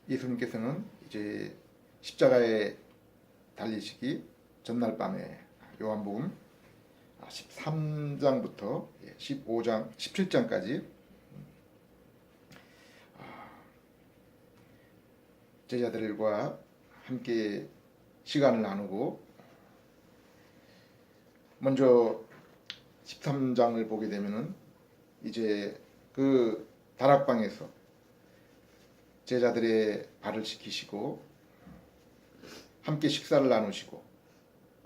예수님께서는 이제 십자가에 달리시기 전날 밤에 요한복음 13장부터 15장, 17장까지 제자들과 함께 시간을 나누고, 먼저 13장을 보게 되면은 이제 그 다락방에서 제자들의 발을 씻기시고 함께 식사를 나누시고,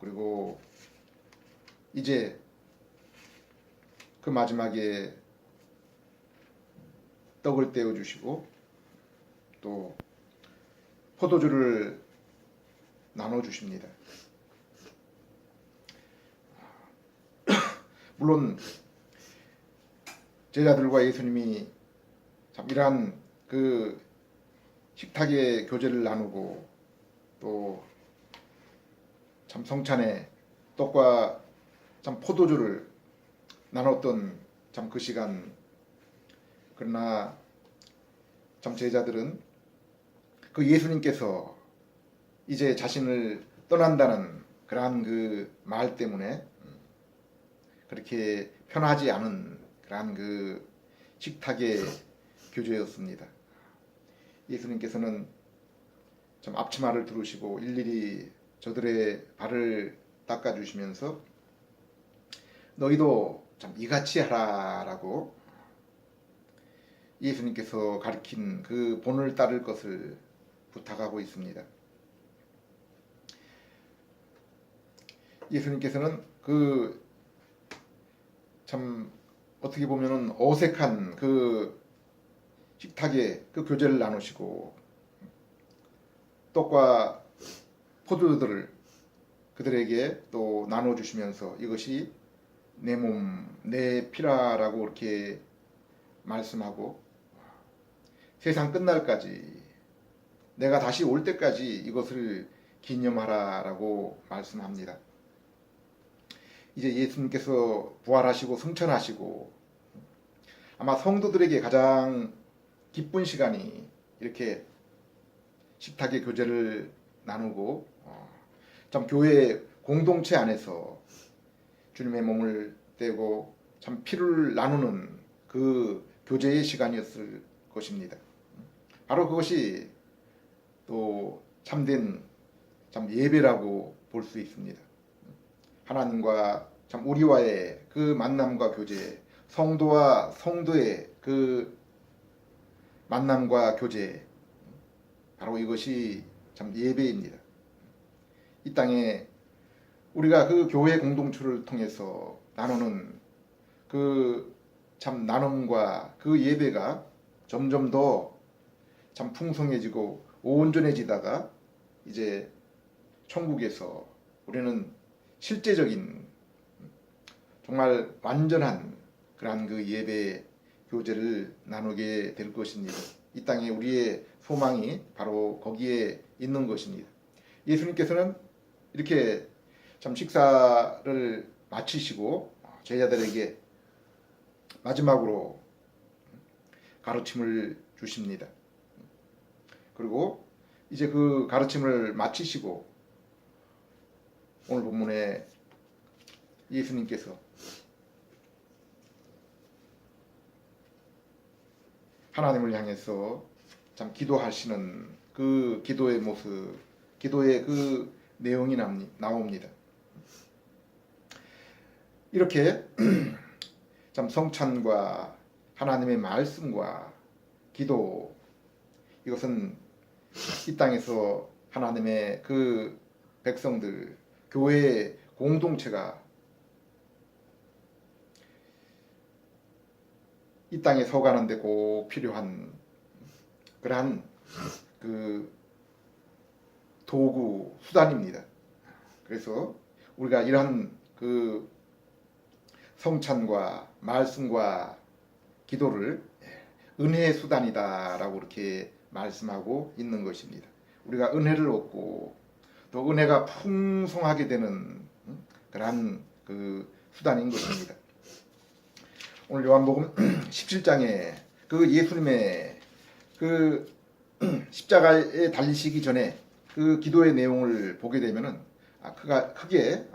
그리고 이제 그 마지막에 떡을 떼어 주시고 또 포도주를 나눠 주십니다. 물론 제자들과 예수님이 참 이러한 그 식탁의 교제를 나누고 또 참 성찬에 떡과 참 포도주를 나눴던 참 그 시간, 그러나 참 제자들은 그 예수님께서 이제 자신을 떠난다는 그러한 그 말 때문에 그렇게 편하지 않은 그러한 그 식탁의 교제였습니다. 예수님께서는 참 앞치마를 두르시고 일일이 저들의 발을 닦아주시면서 너희도 참 이같이 하라라고 예수님께서 가르친 그 본을 따를 것을 부탁하고 있습니다. 예수님께서는 그 참 어떻게 보면은 어색한 그 식탁에 그 교제를 나누시고 떡과 포도주들을 그들에게 또 나눠주시면서 이것이 내 몸, 내 피라라고 이렇게 말씀하고, 세상 끝날까지 내가 다시 올 때까지 이것을 기념하라라고 말씀합니다. 이제 예수님께서 부활하시고 승천하시고 아마 성도들에게 가장 기쁜 시간이 이렇게 식탁의 교제를 나누고 참 교회 공동체 안에서 주님의 몸을 떼고 참 피를 나누는 그 교제의 시간이었을 것입니다. 바로 그것이 또 참된 참 예배라고 볼 수 있습니다. 하나님과 참 우리와의 그 만남과 교제, 성도와 성도의 그 만남과 교제, 바로 이것이 참 예배입니다. 이 땅에 우리가 그 교회 공동체를 통해서 나누는 그 참 나눔과 그 예배가 점점 더 참 풍성해지고 온전해지다가 이제 천국에서 우리는 실제적인 정말 완전한 그러한 그 예배 교제를 나누게 될 것입니다. 이 땅에 우리의 소망이 바로 거기에 있는 것입니다. 예수님께서는 이렇게 참 식사를 마치시고 제자들에게 마지막으로 가르침을 주십니다. 그리고 이제 그 가르침을 마치시고 오늘 본문에 예수님께서 하나님을 향해서 참 기도하시는 그 기도의 모습, 기도의 그 내용이 나옵니다. 이렇게 참 성찬과 하나님의 말씀과 기도, 이것은 이 땅에서 하나님의 그 백성들, 교회의 공동체가 이 땅에 서가는데 꼭 필요한 그러한 그 도구, 수단입니다. 그래서 우리가 이러한 그 성찬과 말씀과 기도를 은혜의 수단이다라고 이렇게 말씀하고 있는 것입니다. 우리가 은혜를 얻고 또 은혜가 풍성하게 되는 그러한 그 수단인 것입니다. 오늘 요한복음 17장에 그 예수님의 그 십자가에 달리시기 전에 그 기도의 내용을 보게 되면은 크게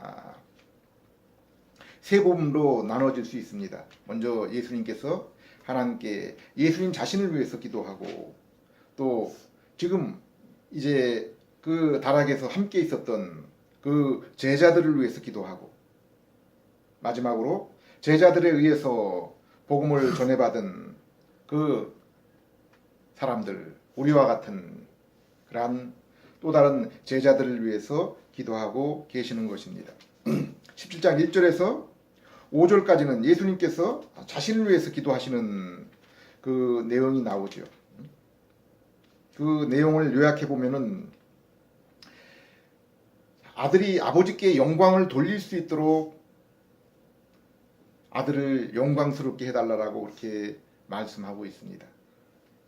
세 부분으로 나눠질 수 있습니다. 먼저 예수님께서 하나님께 예수님 자신을 위해서 기도하고, 또 지금 이제 그 다락에서 함께 있었던 그 제자들을 위해서 기도하고, 마지막으로 제자들에 의해서 복음을 전해받은 그 사람들, 우리와 같은 그러한 또 다른 제자들을 위해서 기도하고 계시는 것입니다. 17장 1절에서 5절까지는 예수님께서 자신을 위해서 기도하시는 그 내용이 나오죠. 그 내용을 요약해 보면은 아들이 아버지께 영광을 돌릴 수 있도록 아들을 영광스럽게 해달라고 그렇게 말씀하고 있습니다.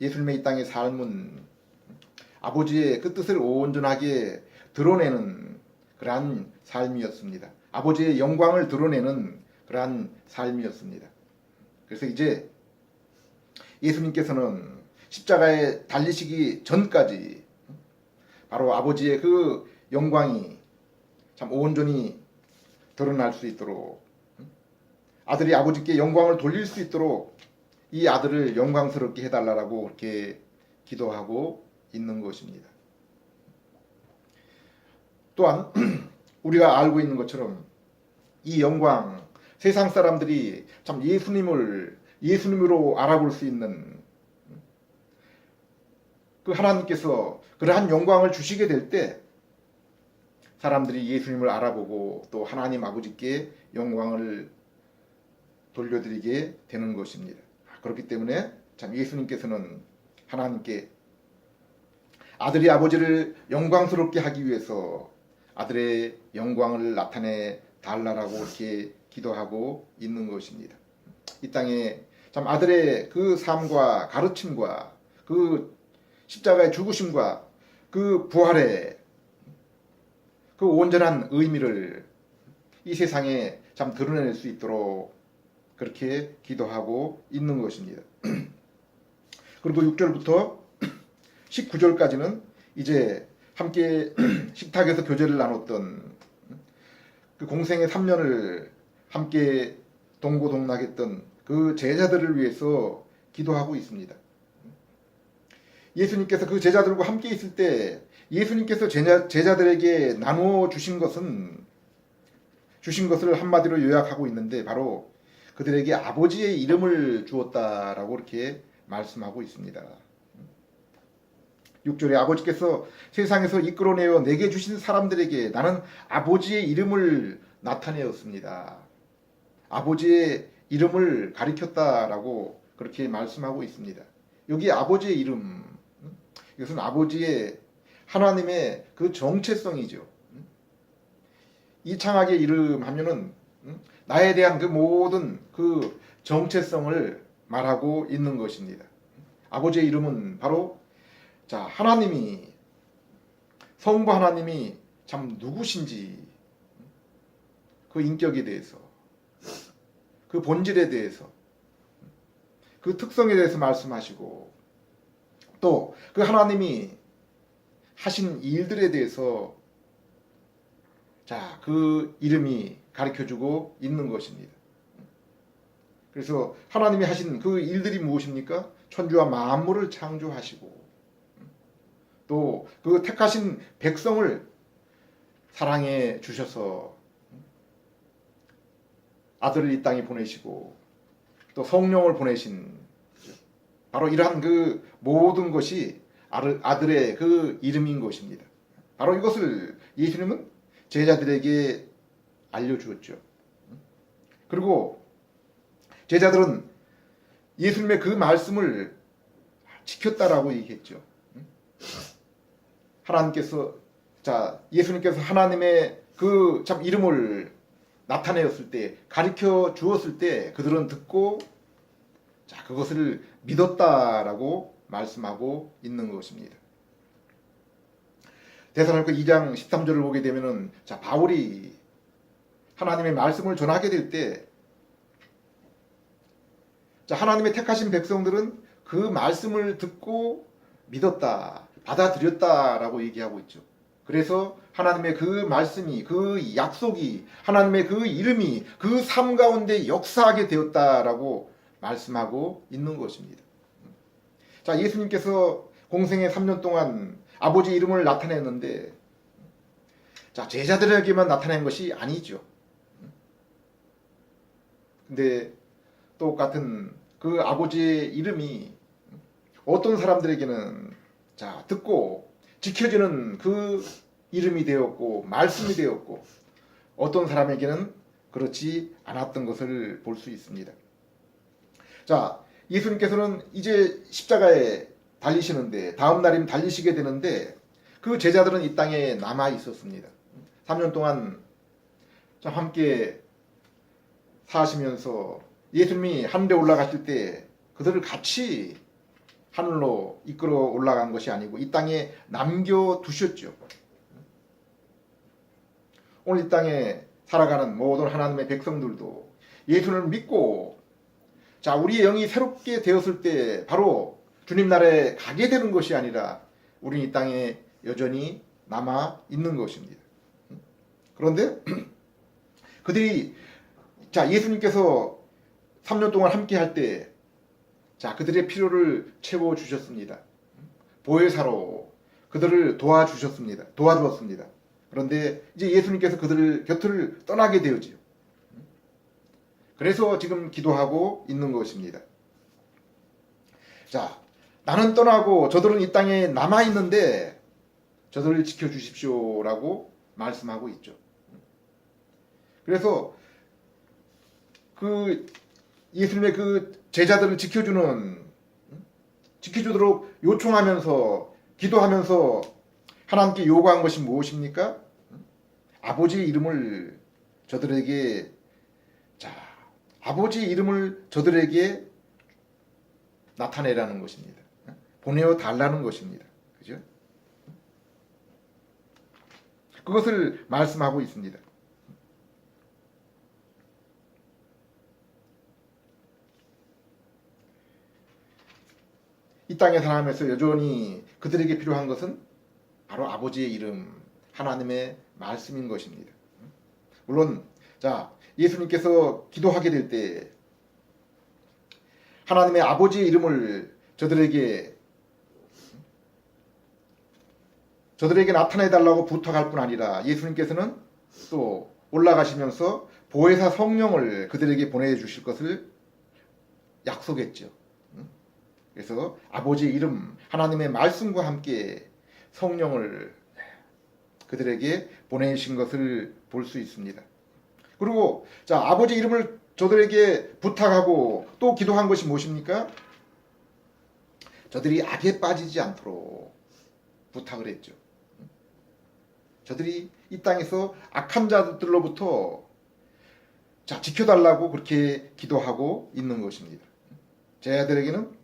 예수님의 이 땅의 삶은 아버지의 그 뜻을 온전하게 드러내는 그러한 삶이었습니다. 아버지의 영광을 드러내는 그러한 삶이었습니다. 그래서 이제 예수님께서는 십자가에 달리시기 전까지 바로 아버지의 그 영광이 참 온전히 드러날 수 있도록, 아들이 아버지께 영광을 돌릴 수 있도록 이 아들을 영광스럽게 해달라고 그렇게 기도하고 있는 것입니다. 또한 우리가 알고 있는 것처럼 이 영광, 세상 사람들이 참 예수님으로 알아볼 수 있는 그 하나님께서 그러한 영광을 주시게 될 때 사람들이 예수님을 알아보고 또 하나님 아버지께 영광을 돌려드리게 되는 것입니다. 그렇기 때문에 참 예수님께서는 하나님께 아들이 아버지를 영광스럽게 하기 위해서 아들의 영광을 나타내 달라라고 이렇게 기도하고 있는 것입니다. 이 땅에 참 아들의 그 삶과 가르침과 그 십자가의 죽으심과 그 부활의 그 온전한 의미를 이 세상에 참 드러낼 수 있도록 그렇게 기도하고 있는 것입니다. 그리고 6절부터 19절까지는 이제 함께 식탁에서 교제를 나눴던 그 공생의 3년을 함께 동고동락했던 그 제자들을 위해서 기도하고 있습니다. 예수님께서 그 제자들과 함께 있을 때 예수님께서 제자들에게 나누어 주신 것을 한마디로 요약하고 있는데 바로 그들에게 아버지의 이름을 주었다라고 이렇게 말씀하고 있습니다. 6절에 아버지께서 세상에서 이끌어내어 내게 주신 사람들에게 나는 아버지의 이름을 나타내었습니다. 아버지의 이름을 가리켰다라고 그렇게 말씀하고 있습니다. 여기 아버지의 이름, 이것은 아버지의 하나님의 그 정체성이죠. 이 창학의 이름 하면은 나에 대한 그 모든 그 정체성을 말하고 있는 것입니다. 아버지의 이름은 바로 하나님이, 성부 하나님이 참 누구신지 그 인격에 대해서, 그 본질에 대해서, 그 특성에 대해서 말씀하시고 또 그 하나님이 하신 일들에 대해서 그 이름이 가르쳐주고 있는 것입니다. 그래서 하나님이 하신 그 일들이 무엇입니까? 천주와 만물을 창조하시고 또 그 택하신 백성을 사랑해 주셔서 아들을 이 땅에 보내시고 또 성령을 보내신 바로 이러한 그 모든 것이 아들의 그 이름인 것입니다. 바로 이것을 예수님은 제자들에게 알려주었죠. 그리고 제자들은 예수님의 그 말씀을 지켰다라고 얘기했죠. 예수님께서 하나님의 그 참 이름을 나타내었을 때, 가르쳐 주었을 때 그들은 듣고 그것을 믿었다라고 말씀하고 있는 것입니다. 데살로니가 2장 13절을 보게 되면은 바울이 하나님의 말씀을 전하게 될 때 하나님의 택하신 백성들은 그 말씀을 듣고 믿었다, 받아들였다라고 얘기하고 있죠. 그래서 하나님의 그 말씀이, 그 약속이, 하나님의 그 이름이 그 삶 가운데 역사하게 되었다라고 말씀하고 있는 것입니다. 자, 예수님께서 공생의 3년 동안 아버지 이름을 나타냈는데, 자, 제자들에게만 나타낸 것이 아니죠. 근데 똑같은 그 아버지의 이름이 어떤 사람들에게는 자, 듣고 지켜지는 그 이름이 되었고 말씀이 되었고, 어떤 사람에게는 그렇지 않았던 것을 볼 수 있습니다. 자, 예수님께서는 이제 십자가에 달리시는데, 다음 날이면 달리시게 되는데, 그 제자들은 이 땅에 남아 있었습니다. 3년 동안 함께 사시면서 예수님이 하늘에 올라가실 때 그들을 같이 하늘로 이끌어 올라간 것이 아니고 이 땅에 남겨두셨죠. 오늘 이 땅에 살아가는 모든 하나님의 백성들도 예수를 믿고, 자, 우리의 영이 새롭게 되었을 때 바로 주님 나라에 가게 되는 것이 아니라 우리는 이 땅에 여전히 남아 있는 것입니다. 그런데 그들이, 자, 예수님께서 3년 동안 함께 할 때, 자, 그들의 필요를 채워 주셨습니다. 보혜사로 그들을 도와주었습니다. 그런데 이제 예수님께서 그들을 곁을 떠나게 되었지요. 그래서 지금 기도하고 있는 것입니다. 자, 나는 떠나고 저들은 이 땅에 남아 있는데 저들을 지켜 주십시오라고 말씀하고 있죠. 그래서 그 예수님의 그 제자들을 지켜주도록 요청하면서 기도하면서 하나님께 요구한 것이 무엇입니까? 아버지의 이름을 저들에게, 자, 아버지의 이름을 저들에게 나타내라는 것입니다. 보내어 달라는 것입니다. 그죠? 그것을 말씀하고 있습니다. 이 땅에 살아가면서 여전히 그들에게 필요한 것은 바로 아버지의 이름, 하나님의 말씀인 것입니다. 물론, 자, 예수님께서 기도하게 될 때 하나님의 아버지의 이름을 저들에게 나타내달라고 부탁할 뿐 아니라 예수님께서는 또 올라가시면서 보혜사 성령을 그들에게 보내주실 것을 약속했죠. 그래서 아버지의 이름, 하나님의 말씀과 함께 성령을 그들에게 보내신 것을 볼 수 있습니다. 그리고, 자, 아버지 이름을 저들에게 부탁하고 또 기도한 것이 무엇입니까? 저들이 악에 빠지지 않도록 부탁을 했죠. 저들이 이 땅에서 악한 자들로부터, 자, 지켜달라고 그렇게 기도하고 있는 것입니다. 제자들에게는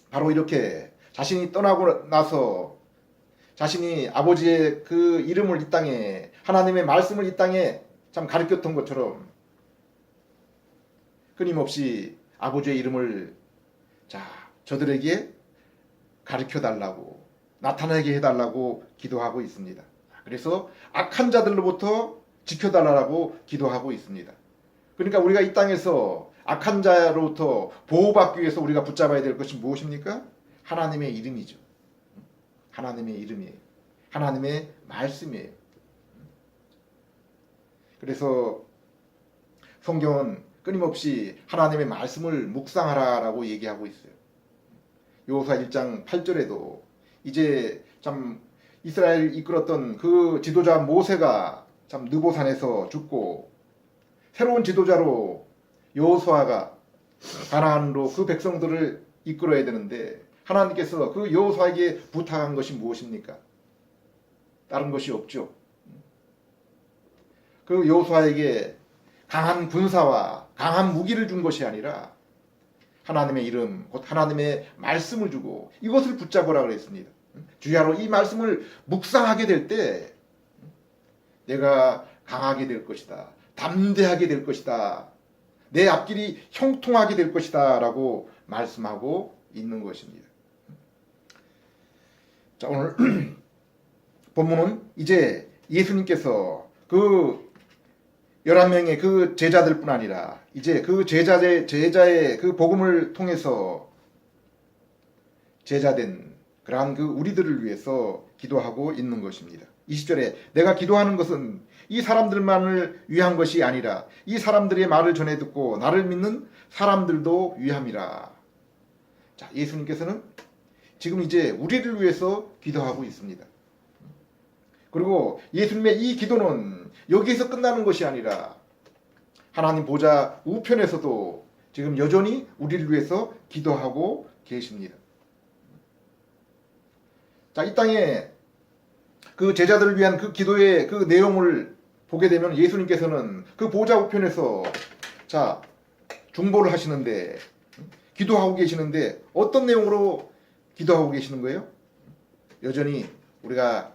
바로 이렇게 자신이 떠나고 나서 자신이 아버지의 그 이름을 이 땅에, 하나님의 말씀을 이 땅에 참 가르쳤던 것처럼 끊임없이 아버지의 이름을, 자, 저들에게 가르쳐달라고, 나타나게 해달라고 기도하고 있습니다. 그래서 악한 자들로부터 지켜달라고 기도하고 있습니다. 그러니까 우리가 이 땅에서 악한 자로부터 보호받기 위해서 우리가 붙잡아야 될 것이 무엇입니까? 하나님의 이름이죠. 하나님의 이름이에요. 하나님의 말씀이에요. 그래서 성경은 끊임없이 하나님의 말씀을 묵상하라라고 얘기하고 있어요. 여호수아 1장 8절에도 이제 참 이스라엘 이끌었던 그 지도자 모세가 참 느보산에서 죽고 새로운 지도자로 여호수아가 가나안으로 그 백성들을 이끌어야 되는데, 하나님께서 그 여호수아에게 부탁한 것이 무엇입니까? 다른 것이 없죠. 그 여호수아에게 강한 군사와 강한 무기를 준 것이 아니라 하나님의 이름, 곧 하나님의 말씀을 주고 이것을 붙잡으라 그랬습니다. 주야로 이 말씀을 묵상하게 될 때 내가 강하게 될 것이다, 담대하게 될 것이다, 내 앞길이 형통하게 될 것이다 라고 말씀하고 있는 것입니다. 자, 오늘 본문은 이제 예수님께서 그 11명의 그 제자들뿐 아니라 이제 그 제자의 그 복음을 통해서 제자된 그러한 그 우리들을 위해서 기도하고 있는 것입니다. 20절에 내가 기도하는 것은 이 사람들만을 위한 것이 아니라 이 사람들의 말을 전해 듣고 나를 믿는 사람들도 위함이라. 자, 예수님께서는 지금 이제 우리를 위해서 기도하고 있습니다. 그리고 예수님의 이 기도는 여기에서 끝나는 것이 아니라 하나님 보좌 우편에서도 지금 여전히 우리를 위해서 기도하고 계십니다. 자, 이 땅에 그 제자들을 위한 그 기도의 그 내용을 보게 되면 예수님께서는 그 보좌 우편에서 자, 중보를 하시는데 기도하고 계시는데 어떤 내용으로 기도하고 계시는 거예요? 여전히 우리가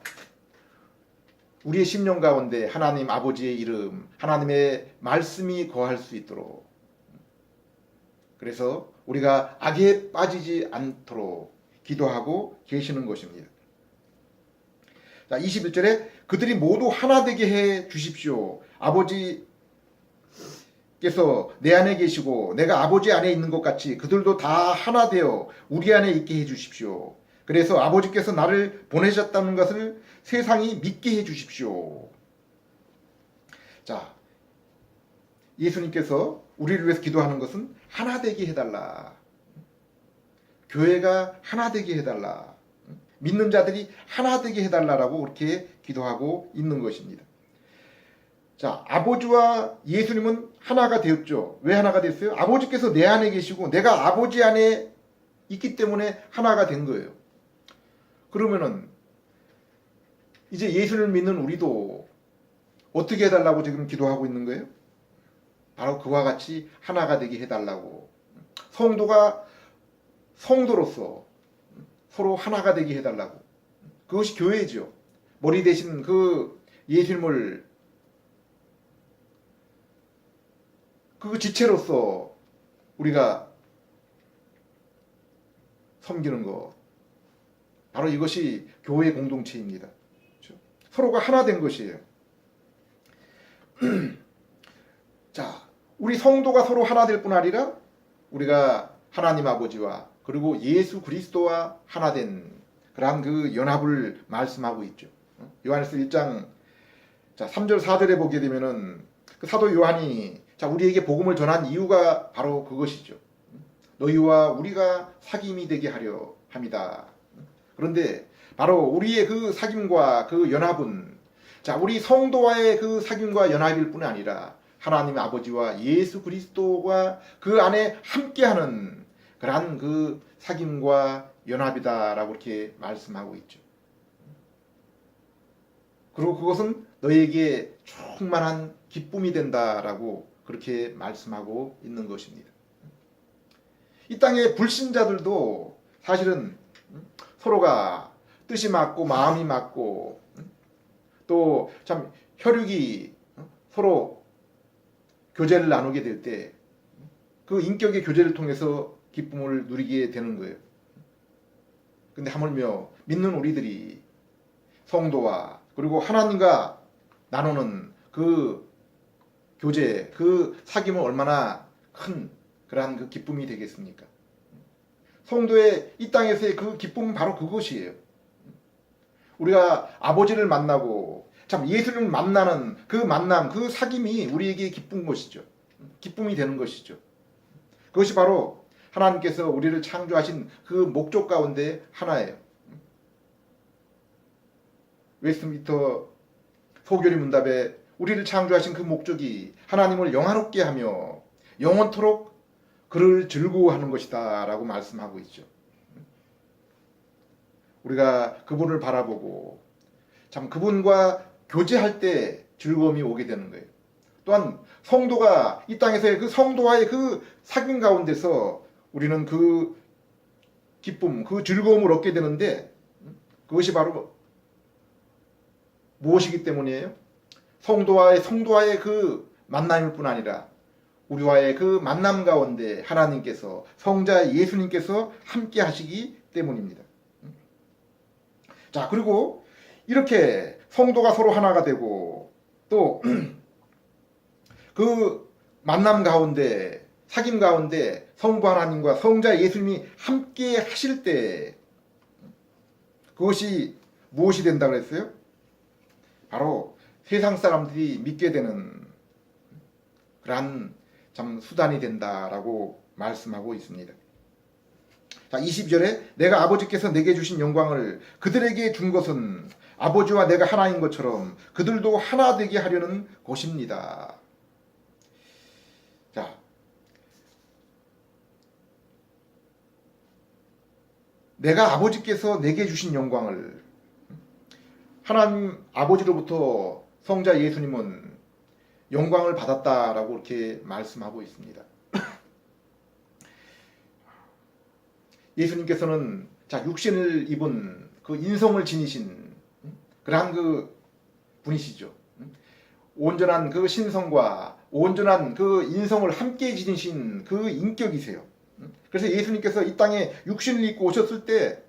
우리의 심령 가운데 하나님 아버지의 이름, 하나님의 말씀이 거할 수 있도록, 그래서 우리가 악에 빠지지 않도록 기도하고 계시는 것입니다. 자, 21절에 그들이 모두 하나 되게 해 주십시오. 아버지께서 내 안에 계시고 내가 아버지 안에 있는 것 같이 그들도 다 하나 되어 우리 안에 있게 해 주십시오. 그래서 아버지께서 나를 보내셨다는 것을 세상이 믿게 해 주십시오. 자, 예수님께서 우리를 위해서 기도하는 것은 하나 되게 해달라. 교회가 하나 되게 해달라. 믿는 자들이 하나 되게 해달라라고 그렇게 기도하고 있는 것입니다. 자, 아버지와 예수님은 하나가 되었죠. 왜 하나가 됐어요? 아버지께서 내 안에 계시고 내가 아버지 안에 있기 때문에 하나가 된 거예요. 그러면은 이제 예수를 믿는 우리도 어떻게 해달라고 지금 기도하고 있는 거예요? 바로 그와 같이 하나가 되게 해달라고. 성도가 성도로서 서로 하나가 되게 해달라고. 그것이 교회죠. 머리 대신 그 예수님을 그 지체로서 우리가 섬기는 것. 바로 이것이 교회 공동체입니다. 그렇죠? 서로가 하나 된 것이에요. 자, 우리 성도가 서로 하나 될 뿐 아니라 우리가 하나님 아버지와 그리고 예수 그리스도와 하나 된 그러한 그 연합을 말씀하고 있죠. 요한일서 1장 자, 3절 4절에 보게 되면은 그 사도 요한이 자, 우리에게 복음을 전한 이유가 바로 그것이죠. 너희와 우리가 사귐이 되게 하려 함이다. 그런데 바로 우리의 그 사귐과 그 연합은 자, 우리 성도와의 그 사귐과 연합일 뿐 아니라 하나님 아버지와 예수 그리스도가 그 안에 함께하는 그러한 그 사귐과 연합이다라고 이렇게 말씀하고 있죠. 그리고 그것은 너에게 충만한 기쁨이 된다라고 그렇게 말씀하고 있는 것입니다. 이 땅의 불신자들도 사실은 서로가 뜻이 맞고 마음이 맞고 또 참 혈육이 서로 교제를 나누게 될 때 그 인격의 교제를 통해서 기쁨을 누리게 되는 거예요. 근데 하물며 믿는 우리들이 성도와 그리고 하나님과 나누는 그 교제, 그 사귐은 얼마나 큰 그러한 그 기쁨이 되겠습니까? 성도의 이 땅에서의 그 기쁨은 바로 그것이에요. 우리가 아버지를 만나고 참 예수님을 만나는 그 만남, 그 사귐이 우리에게 기쁜 것이죠. 기쁨이 되는 것이죠. 그것이 바로 하나님께서 우리를 창조하신 그 목적 가운데 하나예요. 웨스트민스터 소교리 문답에 우리를 창조하신 그 목적이 하나님을 영화롭게 하며 영원토록 그를 즐거워하는 것이다 라고 말씀하고 있죠. 우리가 그분을 바라보고 참 그분과 교제할 때 즐거움이 오게 되는 거예요. 또한 성도가 이 땅에서의 그 성도와의 그 사귐 가운데서 우리는 그 기쁨, 그 즐거움을 얻게 되는데 그것이 바로 무엇이기 때문이에요? 성도와의 그 만남일 뿐 아니라 우리와의 그 만남 가운데 하나님께서 성자 예수님께서 함께 하시기 때문입니다. 자, 그리고 이렇게 성도가 서로 하나가 되고 또 그 만남 가운데 사귐 가운데 성부 하나님과 성자 예수님이 함께 하실 때 그것이 무엇이 된다고 했어요? 바로 세상 사람들이 믿게 되는 그러한 참 수단이 된다라고 말씀하고 있습니다. 자, 22절에 내가 아버지께서 내게 주신 영광을 그들에게 준 것은 아버지와 내가 하나인 것처럼 그들도 하나 되게 하려는 것입니다. 자, 내가 아버지께서 내게 주신 영광을 하나님 아버지로부터 성자 예수님은 영광을 받았다라고 이렇게 말씀하고 있습니다. 예수님께서는 자, 육신을 입은 그 인성을 지니신 그러한 그 분이시죠. 온전한 그 신성과 온전한 그 인성을 함께 지니신 그 인격이세요. 그래서 예수님께서 이 땅에 육신을 입고 오셨을 때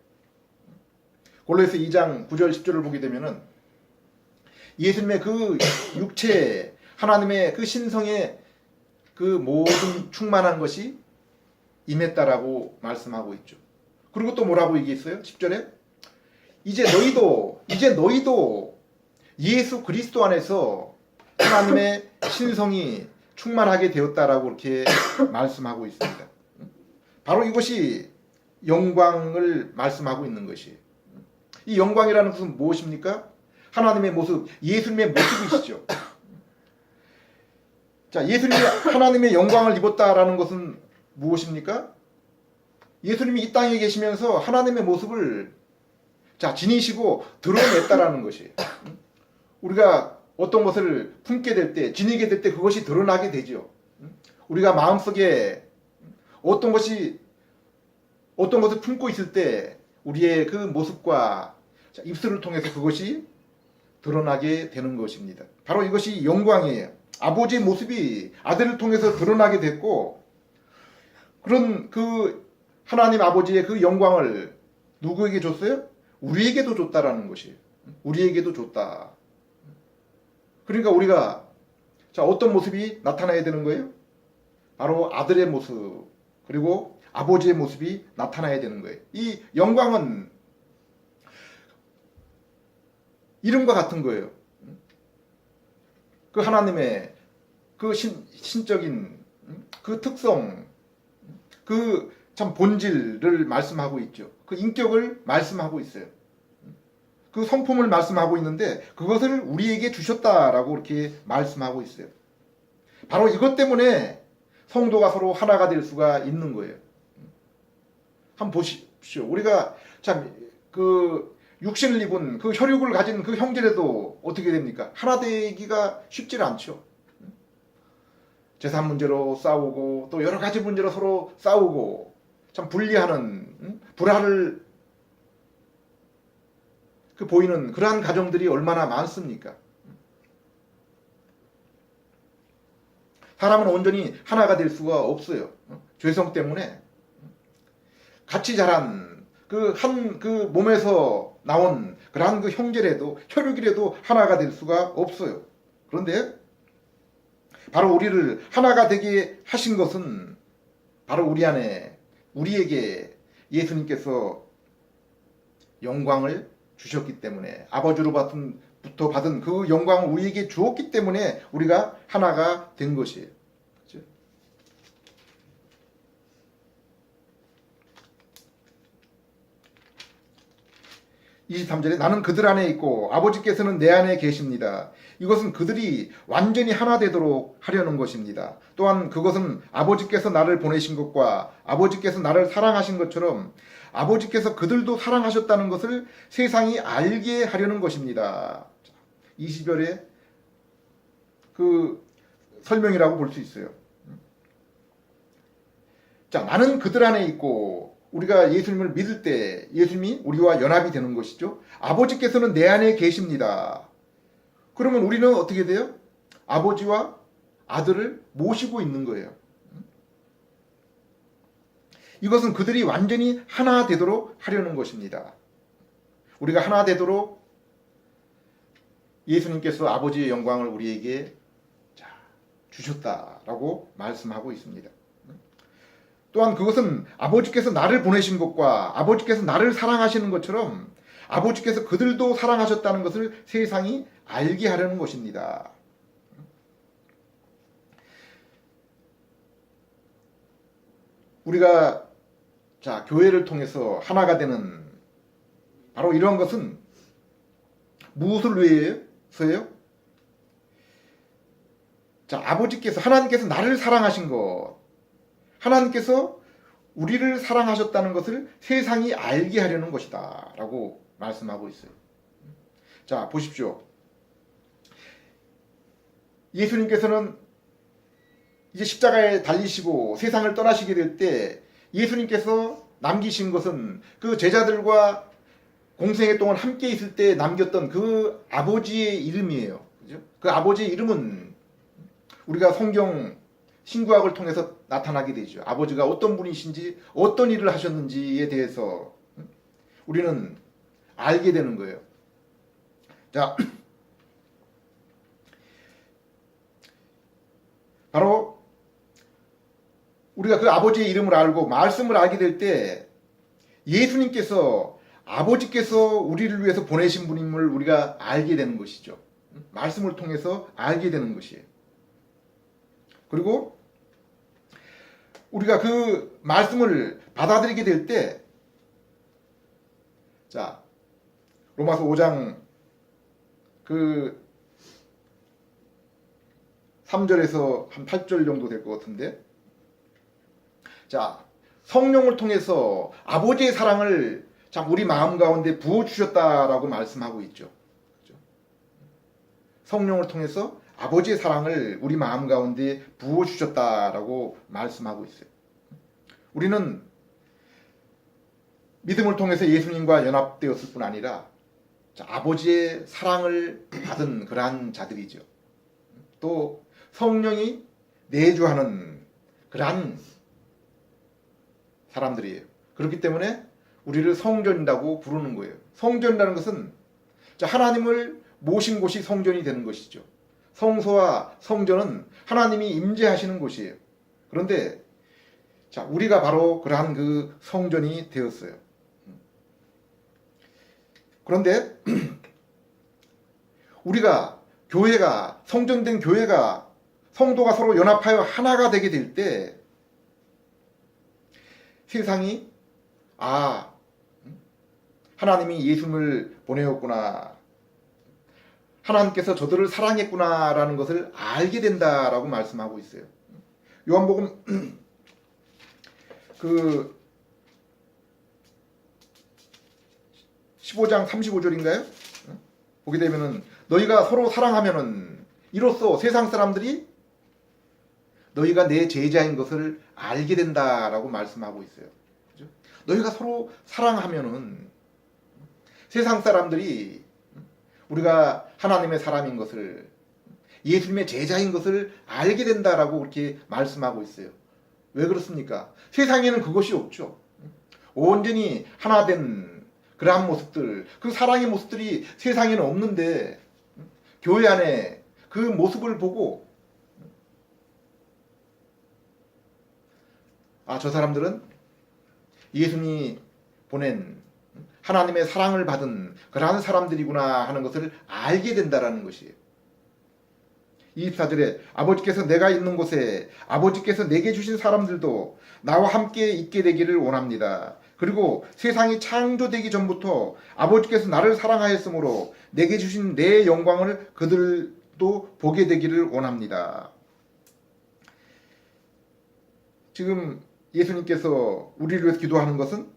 골로새 2장 9절 10절을 보게 되면은 예수님의 그 육체 하나님의 그 신성의 그 모든 충만한 것이 임했다라고 말씀하고 있죠. 그리고 또 뭐라고 얘기했어요? 10절에 이제 너희도 예수 그리스도 안에서 하나님의 신성이 충만하게 되었다라고 이렇게 말씀하고 있습니다. 바로 이것이 영광을 말씀하고 있는 것이에요. 이 영광이라는 것은 무엇입니까? 하나님의 모습, 예수님의 모습이시죠. 자, 예수님이 하나님의 영광을 입었다라는 것은 무엇입니까? 예수님이 이 땅에 계시면서 하나님의 모습을 자, 지니시고 드러냈다라는 것이에요. 우리가 어떤 것을 품게 될 때, 지니게 될 때 그것이 드러나게 되죠. 우리가 마음속에 어떤 것을 품고 있을 때 우리의 그 모습과 입술을 통해서 그것이 드러나게 되는 것입니다. 바로 이것이 영광이에요. 아버지의 모습이 아들을 통해서 드러나게 됐고 그런 그 하나님 아버지의 그 영광을 누구에게 줬어요? 우리에게도 줬다라는 것이에요. 우리에게도 줬다. 그러니까 우리가 자, 어떤 모습이 나타나야 되는 거예요? 바로 아들의 모습 그리고 아버지의 모습이 나타나야 되는 거예요. 이 영광은 이름과 같은 거예요. 그 하나님의 그 신적인 그 특성, 그 참 본질을 말씀하고 있죠. 그 인격을 말씀하고 있어요. 그 성품을 말씀하고 있는데 그것을 우리에게 주셨다라고 이렇게 말씀하고 있어요. 바로 이것 때문에 성도가 서로 하나가 될 수가 있는 거예요. 한번 보십시오. 우리가 참 그 육신을 입은 그 혈육을 가진 그 형제라도 어떻게 됩니까? 하나 되기가 쉽지 않죠. 재산 문제로 싸우고 또 여러 가지 문제로 서로 싸우고 참 분리하는 불화를 그 보이는 그러한 가정들이 얼마나 많습니까? 사람은 온전히 하나가 될 수가 없어요. 죄성 때문에 같이 자란 그 한 그 몸에서 나온 그러한 그 형제라도 혈육이라도 하나가 될 수가 없어요. 그런데 바로 우리를 하나가 되게 하신 것은 바로 우리 안에 우리에게 예수님께서 영광을 주셨기 때문에 아버지로부터 받은 그 영광을 우리에게 주었기 때문에 우리가 하나가 된 것이에요. 그렇죠? 23절에 나는 그들 안에 있고 아버지께서는 내 안에 계십니다. 이것은 그들이 완전히 하나 되도록 하려는 것입니다. 또한 그것은 아버지께서 나를 보내신 것과 아버지께서 나를 사랑하신 것처럼 아버지께서 그들도 사랑하셨다는 것을 세상이 알게 하려는 것입니다. 20절에 그 설명이라고 볼 수 있어요. 자, 나는 그들 안에 있고 우리가 예수님을 믿을 때 예수님이 우리와 연합이 되는 것이죠. 아버지께서는 내 안에 계십니다. 그러면 우리는 어떻게 돼요? 아버지와 아들을 모시고 있는 거예요. 이것은 그들이 완전히 하나 되도록 하려는 것입니다. 우리가 하나 되도록 예수님께서 아버지의 영광을 우리에게 주셨다라고 말씀하고 있습니다. 또한 그것은 아버지께서 나를 보내신 것과 아버지께서 나를 사랑하시는 것처럼 아버지께서 그들도 사랑하셨다는 것을 세상이 알게 하려는 것입니다. 우리가 교회를 통해서 하나가 되는 바로 이런 것은 무엇을 위해서예요? 아버지께서 하나님께서 나를 사랑하신 것, 하나님께서 우리를 사랑하셨다는 것을 세상이 알게 하려는 것이다 라고 말씀하고 있어요. 자, 보십시오. 예수님께서는 이제 십자가에 달리시고 세상을 떠나시게 될 때 예수님께서 남기신 것은 그 제자들과 공생애 동안 함께 있을 때 남겼던 그 아버지의 이름이에요. 그죠? 그 아버지의 이름은 우리가 성경 신구약을 통해서 나타나게 되죠. 아버지가 어떤 분이신지 어떤 일을 하셨는지에 대해서 우리는 알게 되는 거예요. 자, 바로 우리가 그 아버지의 이름을 알고 말씀을 알게 될 때 예수님께서 아버지께서 우리를 위해서 보내신 분임을 우리가 알게 되는 것이죠. 말씀을 통해서 알게 되는 것이에요. 그리고 우리가 그 말씀을 받아들이게 될 때, 자, 로마서 5장 그 3절에서 한 8절 정도 될 것 같은데, 자, 성령을 통해서 아버지의 사랑을 우리 마음 가운데 부어주셨다라고 말씀하고 있죠. 성령을 통해서 아버지의 사랑을 우리 마음 가운데 부어주셨다라고 말씀하고 있어요. 우리는 믿음을 통해서 예수님과 연합되었을 뿐 아니라 아버지의 사랑을 받은 그러한 자들이죠. 또 성령이 내주하는 그러한 사람들이에요. 그렇기 때문에 우리를 성전이라고 부르는 거예요. 성전이라는 것은 하나님을 모신 곳이 성전이 되는 것이죠. 성소와 성전은 하나님이 임재하시는 곳이에요. 그런데 우리가 바로 그러한 그 성전이 되었어요. 그런데 우리가 교회가 성전된 교회가 성도가 서로 연합하여 하나가 되게 될 때 세상이 하나님이 예수님을 보내었구나, 하나님께서 저들을 사랑했구나라는 것을 알게 된다라고 말씀하고 있어요. 요한복음 그 15장 35절인가요? 보게 되면은 너희가 서로 사랑하면은 이로써 세상 사람들이 너희가 내 제자인 것을 알게 된다라고 말씀하고 있어요. 그죠? 너희가 서로 사랑하면은 세상 사람들이 우리가 하나님의 사람인 것을, 예수님의 제자인 것을 알게 된다라고 그렇게 말씀하고 있어요. 왜 그렇습니까? 세상에는 그것이 없죠. 온전히 하나 된 그러한 모습들, 그 사랑의 모습들이 세상에는 없는데 교회 안에 그 모습을 보고 저 사람들은 예수님이 보낸 하나님의 사랑을 받은 그러한 사람들이구나 하는 것을 알게 된다라는 것이에요. 24절에 아버지께서 내가 있는 곳에 아버지께서 내게 주신 사람들도 나와 함께 있게 되기를 원합니다. 그리고 세상이 창조되기 전부터 아버지께서 나를 사랑하였으므로 내게 주신 내 영광을 그들도 보게 되기를 원합니다. 지금 예수님께서 우리를 위해서 기도하는 것은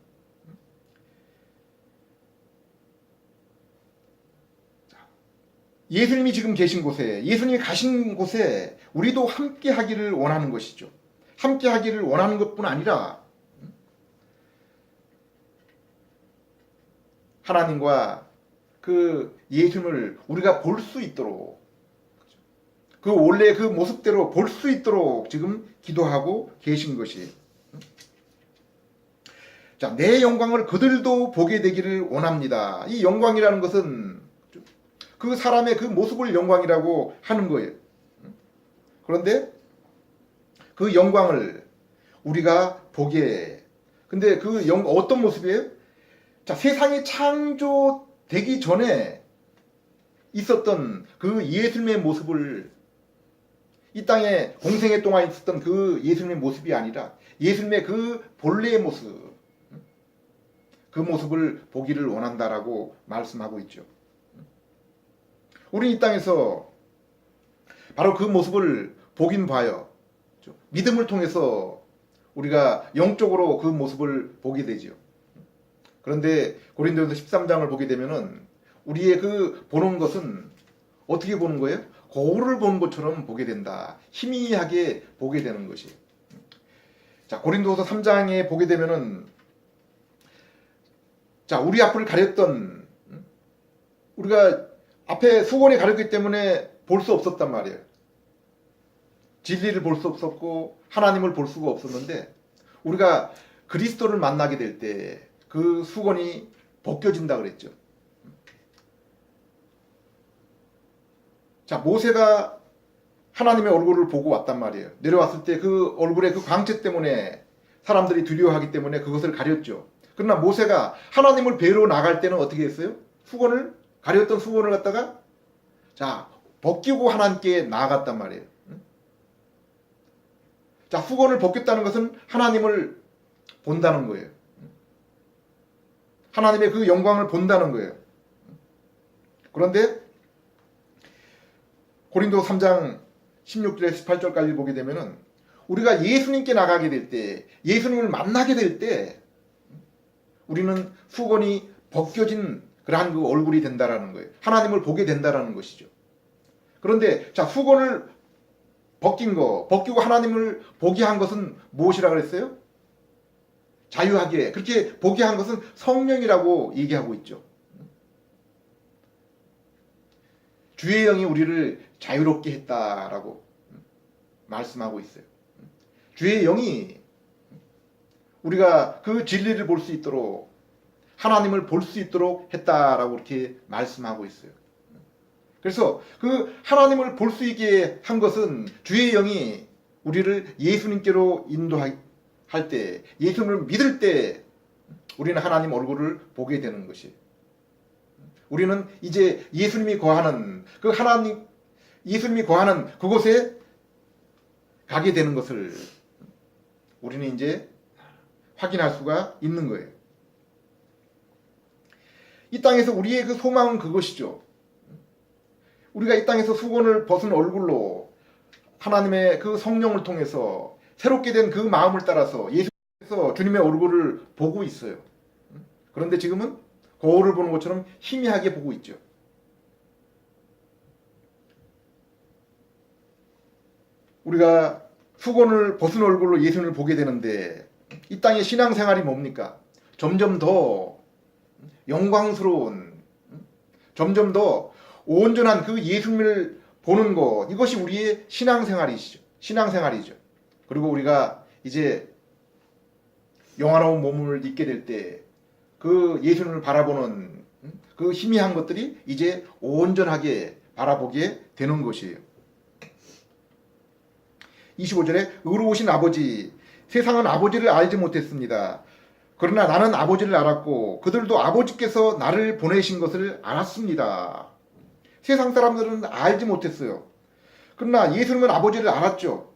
예수님이 지금 계신 곳에, 예수님이 가신 곳에 우리도 함께 하기를 원하는 것이죠. 함께 하기를 원하는 것뿐 아니라 하나님과 그 예수님을 우리가 볼 수 있도록, 그 원래 그 모습대로 볼 수 있도록 지금 기도하고 계신 것이에요. 자, 내 영광을 그들도 보게 되기를 원합니다. 이 영광이라는 것은 그 사람의 그 모습을 영광이라고 하는 거예요. 그런데 그 영광을 우리가 보게. 근데 그 어떤 모습이에요? 자, 세상이 창조되기 전에 있었던 그 예수님의 모습을, 이 땅에 공생애 동안 있었던 그 예수님의 모습이 아니라 예수님의 그 본래의 모습, 그 모습을 보기를 원한다라고 말씀하고 있죠. 우리 이 땅에서 바로 그 모습을 보긴 봐요. 믿음을 통해서 우리가 영적으로 그 모습을 보게 되죠. 그런데 고린도전서 13장을 보게 되면은 우리의 그 보는 것은 어떻게 보는 거예요? 거울을 보는 것처럼 보게 된다. 희미하게 보게 되는 것이. 자, 고린도서 3장에 보게 되면은, 자, 우리 앞을 가렸던, 우리가 앞에 수건이 가렸기 때문에 볼 수 없었단 말이에요. 진리를 볼 수 없었고 하나님을 볼 수가 없었는데, 우리가 그리스도를 만나게 될 때 그 수건이 벗겨진다 그랬죠. 자, 모세가 하나님의 얼굴을 보고 왔단 말이에요. 내려왔을 때 그 얼굴의 그 광채 때문에 사람들이 두려워하기 때문에 그것을 가렸죠. 그러나 모세가 하나님을 뵈러 나갈 때는 어떻게 했어요? 수건을, 가렸던 수건을 갖다가 자, 벗기고 하나님께 나아갔단 말이에요. 자, 수건을 벗겼다는 것은 하나님을 본다는 거예요. 하나님의 그 영광을 본다는 거예요. 그런데 고린도 3장 16절에 18절까지 보게 되면은 우리가 예수님께 나가게 될 때, 예수님을 만나게 될 때 우리는 수건이 벗겨진 그러한 그 얼굴이 된다라는 거예요. 하나님을 보게 된다라는 것이죠. 그런데 자, 수건을 벗기고 하나님을 보게 한 것은 무엇이라 그랬어요? 자유하게 그렇게 보게 한 것은 성령이라고 얘기하고 있죠. 주의 영이 우리를 자유롭게 했다라고 말씀하고 있어요. 주의 영이 우리가 그 진리를 볼 수 있도록, 하나님을 볼 수 있도록 했다라고 이렇게 말씀하고 있어요. 그래서 그 하나님을 볼 수 있게 한 것은 주의 영이 우리를 예수님께로 인도할 때, 예수님을 믿을 때 우리는 하나님 얼굴을 보게 되는 것이. 우리는 이제 예수님이 거하는 그 하나님, 예수님이 거하는 그곳에 가게 되는 것을 우리는 이제 확인할 수가 있는 거예요. 이 땅에서 우리의 그 소망은 그것이죠. 우리가 이 땅에서 수건을 벗은 얼굴로 하나님의 그 성령을 통해서 새롭게 된 그 마음을 따라서 예수님께서 주님의 얼굴을 보고 있어요. 그런데 지금은 거울을 보는 것처럼 희미하게 보고 있죠. 우리가 수건을 벗은 얼굴로 예수님을 보게 되는데 이 땅의 신앙생활이 뭡니까? 점점 더 영광스러운, 점점 더 온전한 그 예수님을 보는 것, 이것이 우리의 신앙생활이죠. 그리고 우리가 이제 영화로운 몸을 입게 될 때 그 예수님을 바라보는 그 희미한 것들이 이제 온전하게 바라보게 되는 것이에요. 25절에 의로우신 아버지, 세상은 아버지를 알지 못했습니다. 그러나 나는 아버지를 알았고 그들도 아버지께서 나를 보내신 것을 알았습니다. 세상 사람들은 알지 못했어요. 그러나 예수님은 아버지를 알았죠.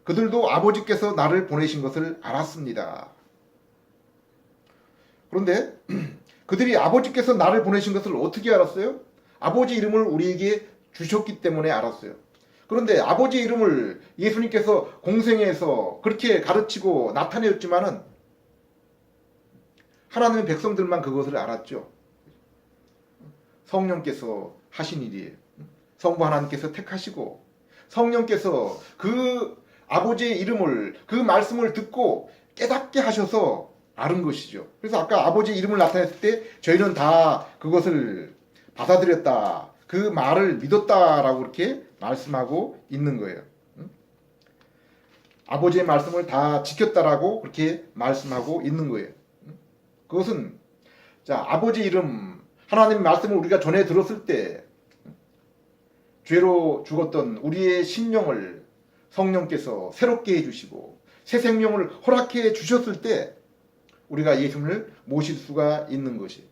그들도 아버지께서 나를 보내신 것을 알았습니다. 그런데 그들이 아버지께서 나를 보내신 것을 어떻게 알았어요? 아버지 이름을 우리에게 주셨기 때문에 알았어요. 그런데 아버지 이름을 예수님께서 공생애에서 그렇게 가르치고 나타내었지만은 하나님의 백성들만 그것을 알았죠. 성령께서 하신 일이에요. 성부 하나님께서 택하시고 성령께서 그 아버지의 이름을, 그 말씀을 듣고 깨닫게 하셔서 아는 것이죠. 그래서 아까 아버지 이름을 나타냈을 때 저희는 다 그것을 받아들였다, 그 말을 믿었다라고 이렇게 말씀하고 있는 거예요. 아버지의 말씀을 다 지켰다라고 그렇게 말씀하고 있는 거예요. 그것은 자, 아버지 이름 하나님 말씀을 우리가 전해 들었을 때 죄로 죽었던 우리의 심령을 성령께서 새롭게 해주시고 새 생명을 허락해 주셨을 때 우리가 예수님을 모실 수가 있는 것이.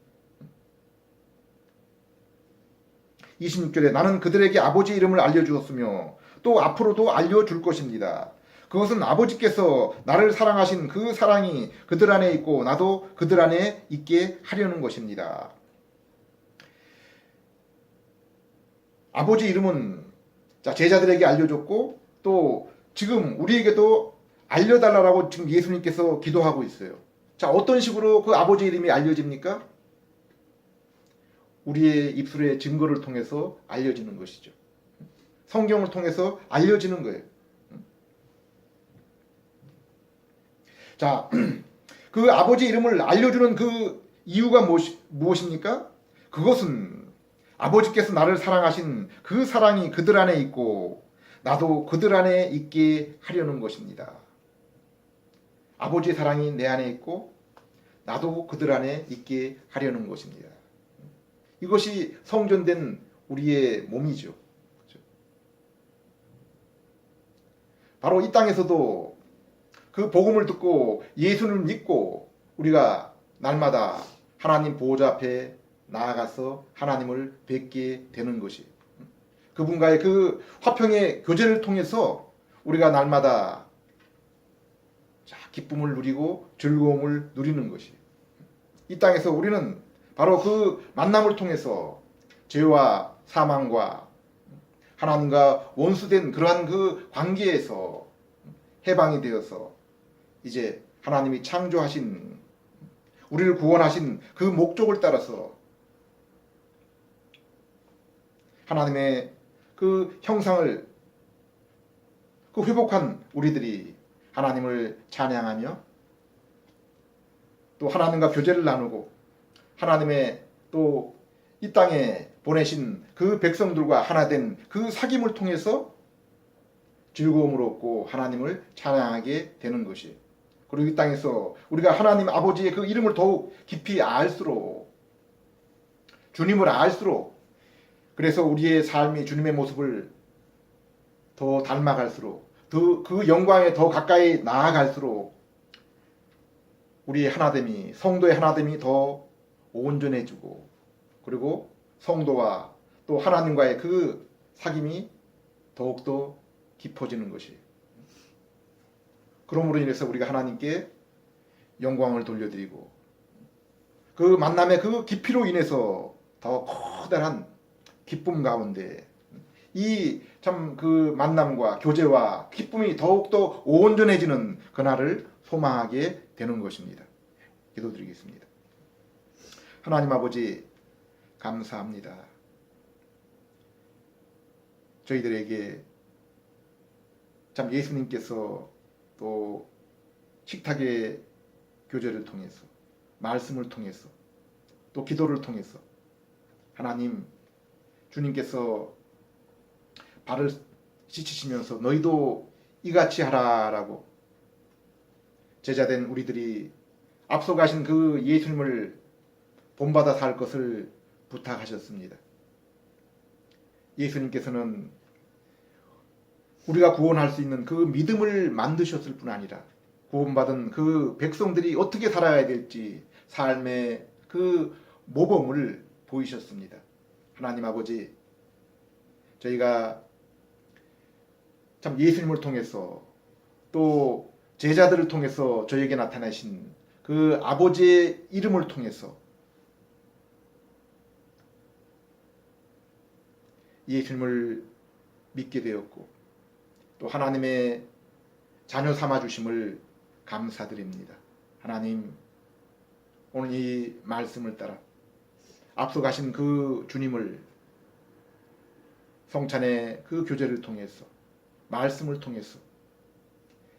26절에 나는 그들에게 아버지 이름을 알려주었으며 또 앞으로도 알려줄 것입니다. 그것은 아버지께서 나를 사랑하신 그 사랑이 그들 안에 있고 나도 그들 안에 있게 하려는 것입니다. 아버지 이름은 제자들에게 알려줬고 또 지금 우리에게도 알려달라고 지금 예수님께서 기도하고 있어요. 자, 어떤 식으로 그 아버지 이름이 알려집니까? 우리의 입술의 증거를 통해서 알려지는 것이죠. 성경을 통해서 알려지는 거예요. 자, 그 아버지 이름을 알려주는 그 이유가 무엇입니까? 그것은 아버지께서 나를 사랑하신 그 사랑이 그들 안에 있고 나도 그들 안에 있게 하려는 것입니다. 아버지의 사랑이 내 안에 있고 나도 그들 안에 있게 하려는 것입니다. 이것이 성전된 우리의 몸이죠. 바로 이 땅에서도 그 복음을 듣고 예수를 믿고 우리가 날마다 하나님 보호자 앞에 나아가서 하나님을 뵙게 되는 것이, 그분과의 그 화평의 교제를 통해서 우리가 날마다 기쁨을 누리고 즐거움을 누리는 것이, 이 땅에서 우리는 바로 그 만남을 통해서 죄와 사망과 하나님과 원수된 그러한 그 관계에서 해방이 되어서 이제 하나님이 창조하신, 우리를 구원하신 그 목적을 따라서 하나님의 그 형상을 그 회복한 우리들이 하나님을 찬양하며 또 하나님과 교제를 나누고 하나님의 또 이 땅에 보내신 그 백성들과 하나 된 그 사귐을 통해서 즐거움을 얻고 하나님을 찬양하게 되는 것이, 그리고 이 땅에서 우리가 하나님 아버지의 그 이름을 더욱 깊이 알수록, 주님을 알수록, 그래서 우리의 삶이 주님의 모습을 더 닮아갈수록, 그 영광에 더 가까이 나아갈수록 우리의 하나됨이, 성도의 하나됨이 더 온전해지고, 그리고 성도와 또 하나님과의 그 사귐이 더욱더 깊어지는 것이, 그러므로 인해서 우리가 하나님께 영광을 돌려드리고 그 만남의 그 깊이로 인해서 더 커다란 기쁨 가운데 이 참 그 만남과 교제와 기쁨이 더욱더 온전해지는 그날을 소망하게 되는 것입니다. 기도드리겠습니다. 하나님 아버지, 감사합니다. 저희들에게 참 예수님께서 또 식탁의 교제를 통해서, 말씀을 통해서, 또 기도를 통해서 하나님, 주님께서 발을 씻으시면서 너희도 이같이 하라라고 제자된 우리들이 앞서가신 그 예수님을 본받아 살 것을 부탁하셨습니다. 예수님께서는 우리가 구원할 수 있는 그 믿음을 만드셨을 뿐 아니라 구원받은 그 백성들이 어떻게 살아야 될지 삶의 그 모범을 보이셨습니다. 하나님 아버지, 저희가 참 예수님을 통해서 또 제자들을 통해서 저에게 나타나신 그 아버지의 이름을 통해서 예수님을 믿게 되었고 또 하나님의 자녀 삼아주심을 감사드립니다. 하나님, 오늘 이 말씀을 따라 앞서 가신 그 주님을 성찬의 그 교제를 통해서, 말씀을 통해서,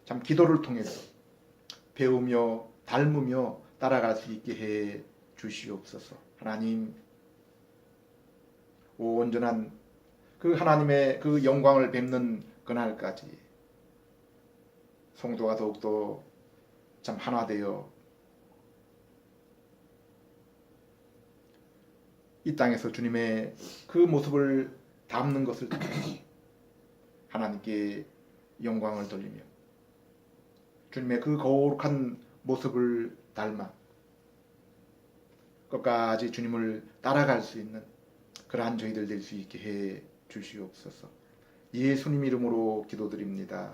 참 기도를 통해서 배우며 닮으며 따라갈 수 있게 해 주시옵소서. 하나님, 온전한 그 하나님의 그 영광을 뵙는 그날까지 성도가 더욱더 참 하나 되어 이 땅에서 주님의 그 모습을 담는 것을 통해 하나님께 영광을 돌리며 주님의 그 거룩한 모습을 닮아 끝까지 주님을 따라갈 수 있는 그러한 저희들 될 수 있게 해 주시옵소서. 예수님 이름으로 기도드립니다.